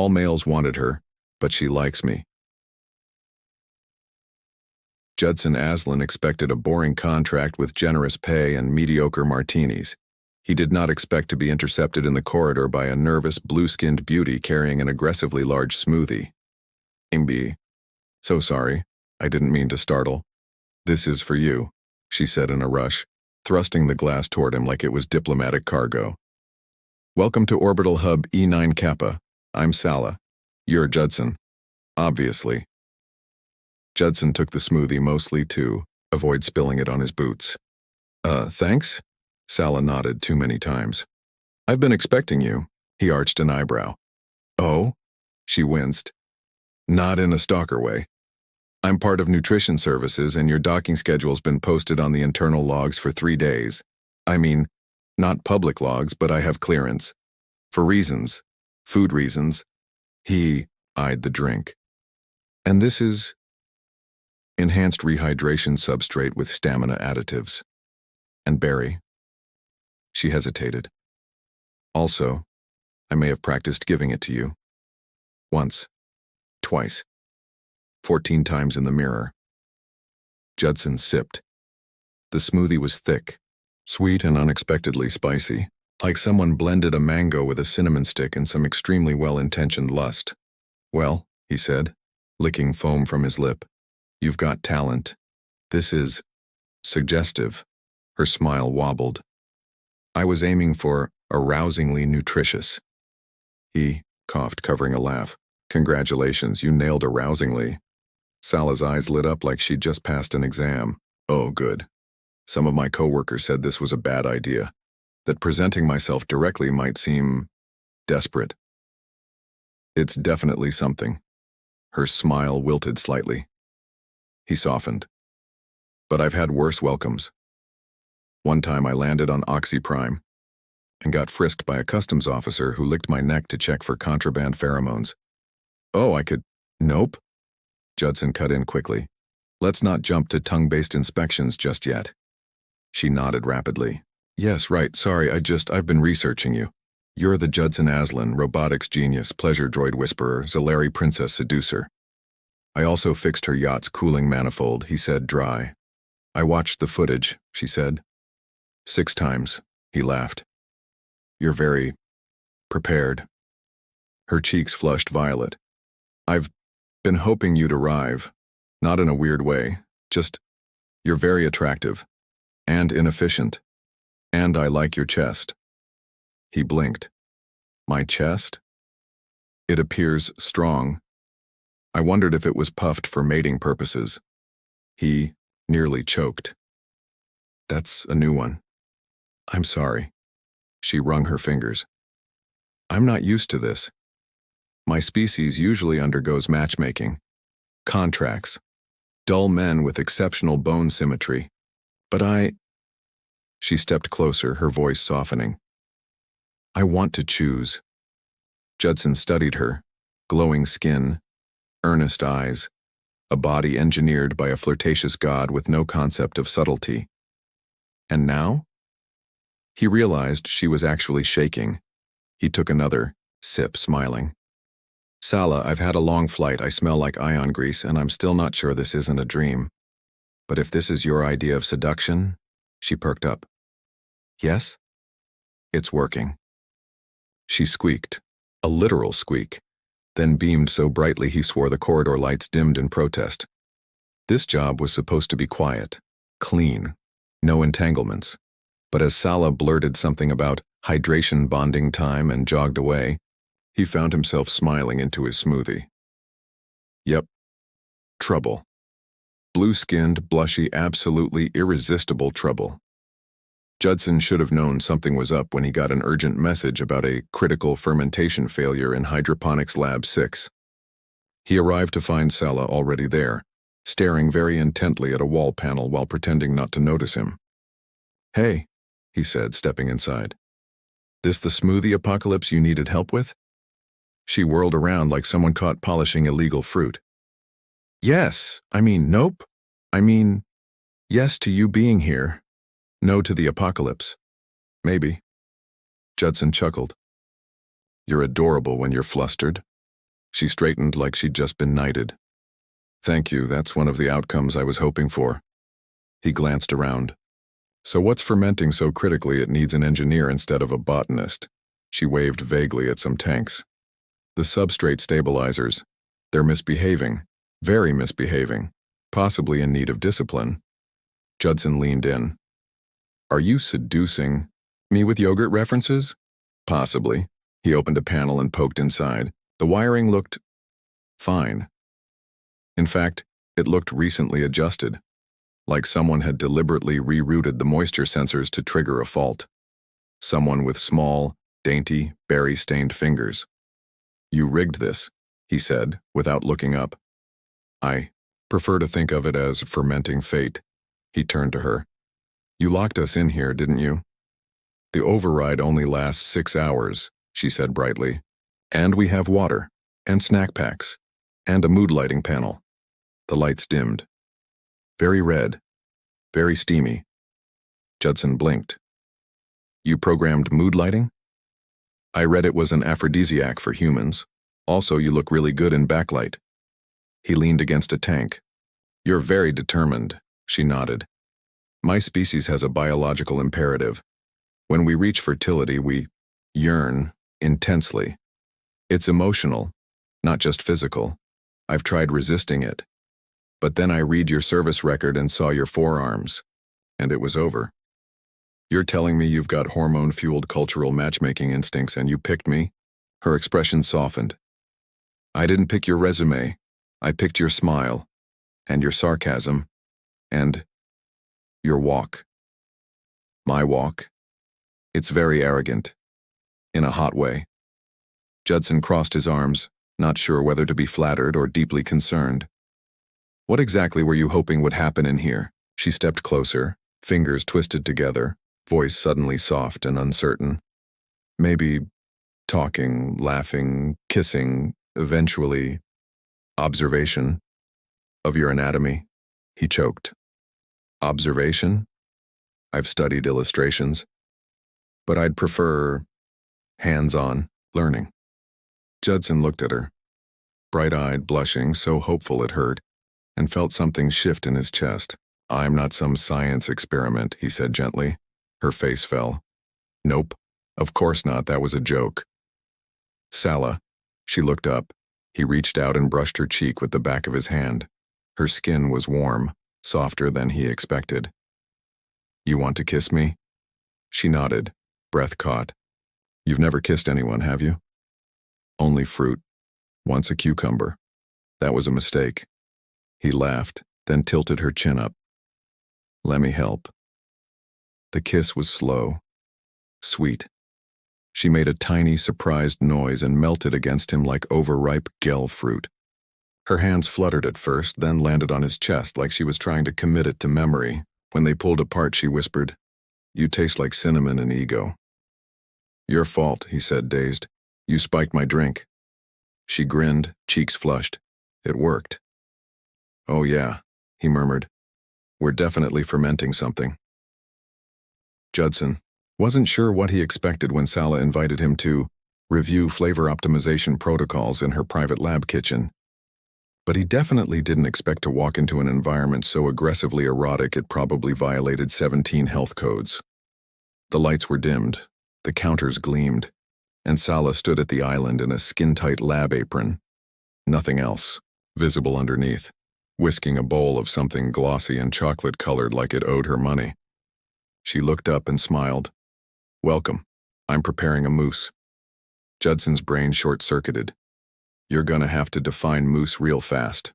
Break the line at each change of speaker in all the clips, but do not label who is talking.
All males wanted her, but she likes me. Judson Aslan expected a boring contract with generous pay and mediocre martinis. He did not expect to be intercepted in the corridor by a nervous, blue-skinned beauty carrying an aggressively large smoothie. "Imbi, so sorry, I didn't mean to startle. This is for you," she said in a rush, thrusting the glass toward him like it was diplomatic cargo. "Welcome to Orbital Hub E9 Kappa. I'm Sala. You're Judson. Obviously." Judson took the smoothie mostly to avoid spilling it on his boots. Thanks?" Sala nodded too many times. "I've been expecting you." He arched an eyebrow. "Oh?" She winced. "Not in a stalker way. I'm part of nutrition services and your docking schedule's been posted on the internal logs for 3 days. I mean, not public logs, but I have clearance. For reasons. Food reasons." He eyed the drink. "And this is?" "Enhanced rehydration substrate with stamina additives. And berry." She hesitated. "Also, I may have practiced giving it to you. Once. Twice. 14 times in the mirror." Judson sipped. The smoothie was thick, sweet and unexpectedly spicy, like someone blended a mango with a cinnamon stick in some extremely well-intentioned lust. "Well," he said, licking foam from his lip, "you've got talent. This is suggestive." Her smile wobbled. "I was aiming for arousingly nutritious." He coughed, covering a laugh. "Congratulations, you nailed arousingly." Sala's eyes lit up like she'd just passed an exam. "Oh, good. Some of my coworkers said this was a bad idea, that presenting myself directly might seem desperate." "It's definitely something." Her smile wilted slightly. He softened. "But I've had worse welcomes. One time I landed on Oxy Prime and got frisked by a customs officer who licked my neck to check for contraband pheromones." "Oh, I could—" "Nope." Judson cut in quickly. "Let's not jump to tongue-based inspections just yet." She nodded rapidly. "Yes, right, sorry, I've been researching you. You're the Judson Aslan, robotics genius, pleasure droid whisperer, Zalari princess seducer." "I also fixed her yacht's cooling manifold," he said dry. "I watched the footage," she said. 6 times, he laughed. "You're very prepared." Her cheeks flushed violet. "I've been hoping you'd arrive. Not in a weird way, just you're very attractive. And inefficient. And I like your chest." He blinked. "My chest? It appears strong. I wondered if it was puffed for mating purposes." He nearly choked. "That's a new one. I'm sorry." She wrung her fingers. "I'm not used to this. My species usually undergoes matchmaking. Contracts. Dull men with exceptional bone symmetry. But She stepped closer, her voice softening. "I want to choose." Judson studied her. Glowing skin, earnest eyes, a body engineered by a flirtatious god with no concept of subtlety. And now? He realized she was actually shaking. He took another sip, smiling. "Sala, I've had a long flight, I smell like ion grease, and I'm still not sure this isn't a dream. But if this is your idea of seduction," she perked up. "Yes? It's working." She squeaked, a literal squeak, then beamed so brightly he swore the corridor lights dimmed in protest. This job was supposed to be quiet, clean, no entanglements. But as Sala blurted something about hydration bonding time and jogged away, he found himself smiling into his smoothie. Yep. Trouble. Blue-skinned, blushy, absolutely irresistible trouble. Judson should have known something was up when he got an urgent message about a critical fermentation failure in Hydroponics Lab 6. He arrived to find Sala already there, staring very intently at a wall panel while pretending not to notice him. "Hey," he said, stepping inside. "This the smoothie apocalypse you needed help with?" She whirled around like someone caught polishing illegal fruit. Nope. Yes to you being here. No to the apocalypse. Maybe." Judson chuckled. "You're adorable when you're flustered." She straightened like she'd just been knighted. Thank you, that's one of the outcomes I was hoping for. He glanced around. So what's fermenting so critically it needs an engineer instead of a botanist? She waved vaguely at some tanks. The substrate stabilizers. They're misbehaving. Very misbehaving. Possibly in need of discipline. Judson leaned in. Are you seducing me with yogurt references? Possibly. He opened a panel and poked inside. The wiring looked fine. In fact, it looked recently adjusted, like someone had deliberately rerouted the moisture sensors to trigger a fault. Someone with small, dainty, berry-stained fingers. You rigged this, he said, without looking up. I prefer to think of it as fermenting fate. He turned to her. You locked us in here, didn't you? The override only lasts 6 hours, she said brightly. And we have water, and snack packs, and a mood lighting panel. The lights dimmed. Very red. Very steamy. Judson blinked. You programmed mood lighting? I read it was an aphrodisiac for humans. Also, you look really good in backlight. He leaned against a tank. You're very determined, she nodded. My species has a biological imperative. When we reach fertility, we yearn intensely. It's emotional, not just physical. I've tried resisting it. But then I read your service record and saw your forearms, and it was over. You're telling me you've got hormone-fueled cultural matchmaking instincts and you picked me? Her expression softened. I didn't pick your resume. I picked your smile, and your sarcasm, and your walk. My walk. It's very arrogant. In a hot way. Judson crossed his arms, not sure whether to be flattered or deeply concerned. What exactly were you hoping would happen in here? She stepped closer, fingers twisted together, voice suddenly soft and uncertain. Maybe talking, laughing, kissing, eventually observation of your anatomy. He choked. Observation? I've studied illustrations, but I'd prefer hands-on learning. Judson looked at her, bright-eyed, blushing, so hopeful it hurt, and felt something shift in his chest. I'm not some science experiment, he said gently. Her face fell. Nope, of course not, that was a joke. Sala. She looked up. He reached out and brushed her cheek with the back of his hand. Her skin was warm, softer than he expected. You want to kiss me? She nodded, breath caught. You've never kissed anyone, have you? Only fruit. Once a cucumber. That was a mistake. He laughed, then tilted her chin up. Let me help. The kiss was slow, sweet. She made a tiny, surprised noise and melted against him like overripe gel fruit. Her hands fluttered at first, then landed on his chest like she was trying to commit it to memory. When they pulled apart, she whispered, You taste like cinnamon and ego. Your fault, he said, dazed. You spiked my drink. She grinned, cheeks flushed. It worked. Oh yeah, he murmured. We're definitely fermenting something. Judson wasn't sure what he expected when Sala invited him to review flavor optimization protocols in her private lab kitchen. But he definitely didn't expect to walk into an environment so aggressively erotic it probably violated 17 health codes. The lights were dimmed, the counters gleamed, and Sala stood at the island in a skin-tight lab apron. Nothing else, visible underneath, whisking a bowl of something glossy and chocolate-colored like it owed her money. She looked up and smiled. Welcome. I'm preparing a mousse. Judson's brain short-circuited. You're gonna have to define mousse real fast.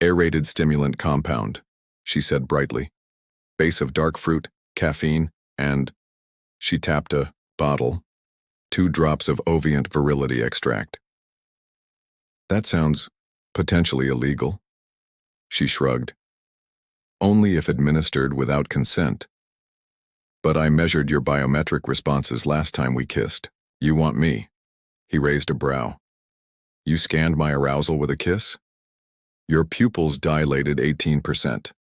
Aerated stimulant compound, she said brightly. Base of dark fruit, caffeine, and... She tapped a bottle. 2 drops of Ovient virility extract. That sounds potentially illegal. She shrugged. Only if administered without consent. But I measured your biometric responses last time we kissed. You want me? He raised a brow. You scanned my arousal with a kiss? Your pupils dilated 18%.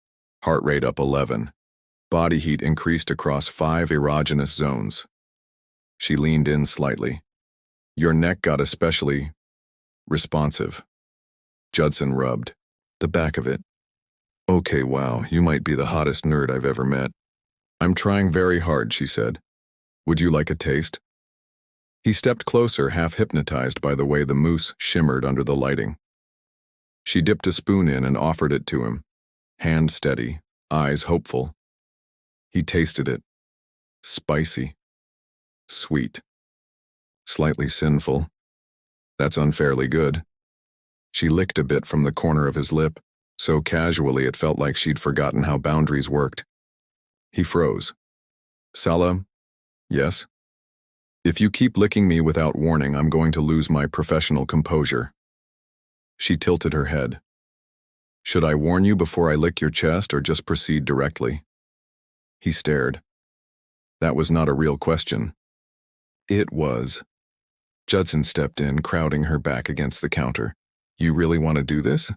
Heart rate up 11. Body heat increased across 5 erogenous zones. She leaned in slightly. Your neck got especially responsive. Judson rubbed the back of it. Okay, wow, you might be the hottest nerd I've ever met. I'm trying very hard, she said. Would you like a taste? He stepped closer, half hypnotized by the way the mousse shimmered under the lighting. She dipped a spoon in and offered it to him, hand steady, eyes hopeful. He tasted it. Spicy. Sweet. Slightly sinful. That's unfairly good. She licked a bit from the corner of his lip, so casually it felt like she'd forgotten how boundaries worked. He froze. Salah? Yes? If you keep licking me without warning, I'm going to lose my professional composure. She tilted her head. Should I warn you before I lick your chest or just proceed directly? He stared. That was not a real question. It was. Judson stepped in, crowding her back against the counter. You really want to do this?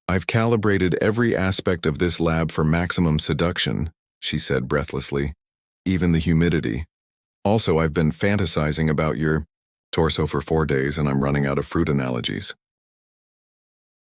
I've calibrated every aspect of this lab for maximum seduction, she said breathlessly. Even the humidity. Also, I've been fantasizing about your torso for 4 days and I'm running out of fruit analogies.